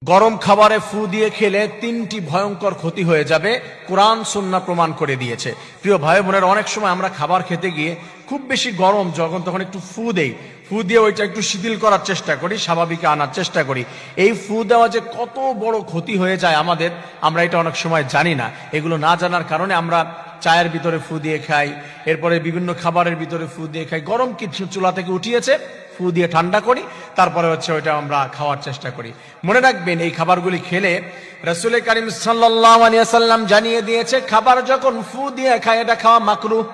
গরম খাবারে ফু দিয়ে খেলে তিনটি ভয়ঙ্কর ক্ষতি হয়ে যাবে, কোরআন সুন্নাহ প্রমাণ করে দিয়েছে। প্রিয় ভাই বোনেরা, অনেক সময় আমরা খাবার খেতে গিয়ে খুব বেশি গরম যখন তখন একটু ফু দেই, ফু দিয়ে ওইটা একটু শিথিল করার চেষ্টা করি, স্বাভাবিকে আনার চেষ্টা করি। এই ফু দেওয়া যে কত বড় ক্ষতি হয়ে যায় আমাদের, আমরা এটা অনেক সময় জানি না। এগুলো না জানার কারণে আমরা চায়ের ভিতরে ফু দিয়ে খাই, এরপরে বিভিন্ন খাবারের ভিতরে ফু দিয়ে খাই। গরম কিছু চুলা থেকে উঠিয়েছে, ফু দিয়ে ঠান্ডা করি, তারপরে ওইটা আমরা খাওয়ার চেষ্টা করি। মনে রাখবেন, এই খাবারগুলি খেলে রাসূল করিম সাল্লাল্লাহু আলাইহি ওয়াসাল্লাম জানিয়ে দিয়েছে, খাবার যখন ফু দিয়ে খায় এটা খাওয়া মাকরুহ,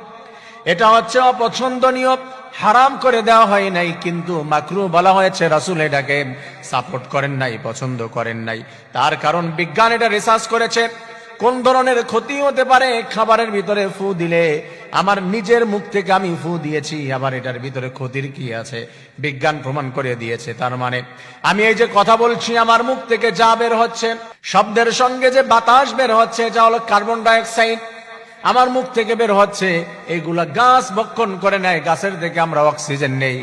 এটা অপছন্দনীয়, হারাম করে দেওয়া হয় নাই, কিন্তু মাকরুহ বলা হয়েছে। রাসূল এটাকে সাপোর্ট করেন নাই, পছন্দ করেন নাই। তার কারণ বিজ্ঞান এটা রিসার্চ করেছে কোন ধরনের ক্ষতি হতে পারে খাবারের ভিতরে ফু দিলে। আমার নিজের মুখ থেকে আমি ফু দিয়েছি, আবার এটার ভিতরে ক্ষতির কি আছে বিজ্ঞান প্রমাণ করে দিয়েছে। তার মানে আমি এই যে কথা বলছি, আমার মুখ থেকে যা বের হচ্ছে, শব্দের সঙ্গে যে বাতাস বের হচ্ছে, এটা হলো কার্বন ডাই অক্সাইড। আমার মুখ থেকে বের হচ্ছে, এগুলা গাছ ভক্ষণ করে নেয়, গাছের থেকে আমরা অক্সিজেন নেই।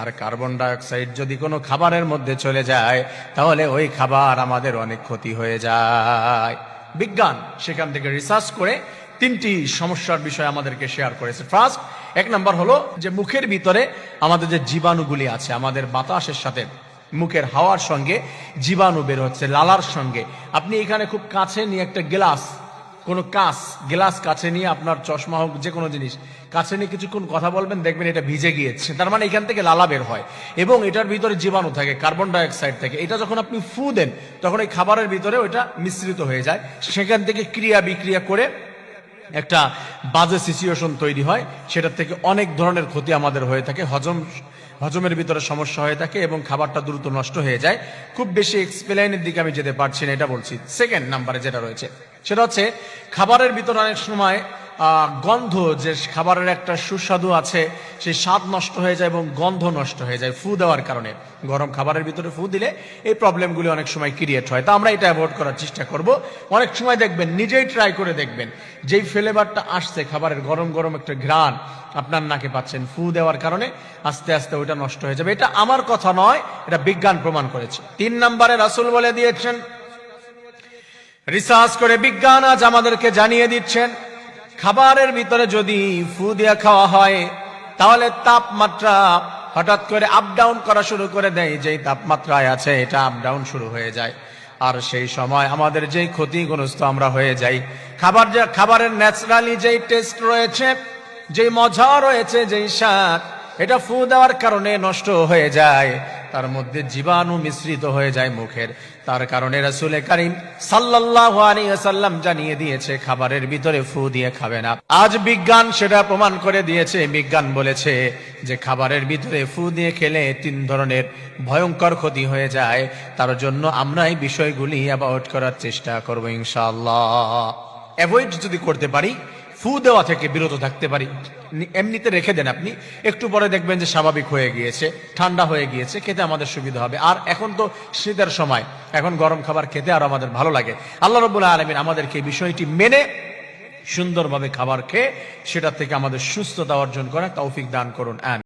আর কার্বন ডাই অক্সাইড যদি কোনো খাবারের মধ্যে চলে যায়, তাহলে ওই খাবার আমাদের অনেক ক্ষতি হয়ে যায়। বিজ্ঞান সেখান থেকে রিসার্চ করে তিনটি সমস্যার বিষয় আমাদেরকে শেয়ার করেছে। ফার্স্ট, এক নম্বর হলো যে মুখের ভিতরে আমাদের যে জীবাণুগুলি আছে, আমাদের বাতাসের সাথে মুখের হাওয়ার সঙ্গে জীবাণু বের হচ্ছে, লালার সঙ্গে। আপনি এখানে খুব কাছে নিয়ে একটা গ্লাস, কোনো গ্লাস কাছে নিয়ে, আপনার চশমা হোক, যে কোনো জিনিস কাছে নিয়ে কিছুক্ষণ কথা বলবেন, দেখবেন এটা ভিজে গিয়েছে। তার মানে এখান থেকে লালা বের হয় এবং এটার ভিতরে জীবাণু থাকে, কার্বন ডাই অক্সাইড থাকে। এটা যখন আপনি ফু দেন, তখন এই খাবারের ভিতরে ওইটা মিশ্রিত হয়ে যায়, সেখান থেকে ক্রিয়া বিক্রিয়া করে একটা বাজে সিচুয়েশন তৈরি হয়। সেটার থেকে অনেক ধরনের ক্ষতি আমাদের হয়ে থাকে, হজমের ভিতরে সমস্যা হয়ে থাকে এবং খাবারটা দ্রুত নষ্ট হয়ে যায়। খুব বেশি এক্সপ্লেইনের দিকে আমি যেতে পারছি না, এটা বলছি। সেকেন্ড নাম্বারে যেটা রয়েছে সেটা হচ্ছে, খাবারের ভিতরে অনেক সময় গন্ধ, যে খাবারের একটা সুস্বাদু আছে, সেই স্বাদ নষ্ট হয়ে যায় এবং গন্ধ নষ্ট হয়ে যায় ফু দেওয়ার কারণে। গরম খাবারের ভিতরে ফু দিলে এই প্রবলেমগুলি অনেক সময় ক্রিয়েট হয়। তা আমরা এটা অ্যাভয়েড করার চেষ্টা করব। অনেক সময় দেখবেন, নিজেই ট্রাই করে দেখবেন, যেই ফ্লেভারটা আসছে খাবারের, গরম গরম একটা ঘ্রাণ আপনার নাকে পাচ্ছেন, ফু দেওয়ার কারণে আস্তে আস্তে ওইটা নষ্ট হয়ে যাবে। এটা আমার কথা নয়, এটা বিজ্ঞান প্রমাণ করেছে। 3 নম্বরে রাসূল বলে দিয়েছেন, রিসার্চ করে বিজ্ঞান আজ আমাদেরকে জানিয়ে দিচ্ছেন, খাবারের ভিতরে যদি ফু দিয়ে খাওয়া হয়, তাহলে তাপমাত্রা হঠাৎ করে আপ ডাউন করা শুরু করে দেয়। যেই তাপমাত্রায় আছে, এটা আপ ডাউন শুরু হয়ে যায়, আর সেই সময় আমাদের যেই ক্ষতিগ্রস্ত আমরা হয়ে যাই। খাবারের ন্যাচারালি যেই টেস্ট রয়েছে, যেই মজা রয়েছে, যেই স্বাদ, এটা ফু দেওয়ার কারণে নষ্ট হয়ে যায়, তার মধ্যে জীবাণু মিশ্রিত হয়ে যায় মুখের। তার কারণে রাসূল করিম সাল্লাল্লাহু আলাইহি ওয়াসাল্লাম জানিয়ে দিয়েছে, খাবারের ভিতরে ফু দিয়ে খাবে না। আজ বিজ্ঞান সেটা প্রমাণ করে দিয়েছে। বিজ্ঞান বলেছে যে খাবারের ভিতরে ফু দিয়ে খেলে 3 ধরনের ভয়ঙ্কর ক্ষতি হয়ে যায়। তার জন্য আমরা এই বিষয়গুলি অ্যাভয়েড করার চেষ্টা করব ইনশাআল্লাহ। অ্যাভয়েড যদি করতে পারি, ফু দেওয়া থেকে বিরত থাকতে পারি, এমনিতে রেখে দেন, আপনি একটু পরে দেখবেন যে স্বাভাবিক হয়ে গিয়েছে, ঠান্ডা হয়ে গিয়েছে, খেতে আমাদের সুবিধা হবে। আর এখন তো শীতের সময়, এখন গরম খাবার খেতে আর আমাদের ভালো লাগে। আল্লাহ রাব্বুল আলামিন আমাদেরকে এই বিষয়টি মেনে সুন্দরভাবে খাবার খেয়ে সেটা থেকে আমাদের সুস্থতা অর্জন করার তৌফিক দান করুন।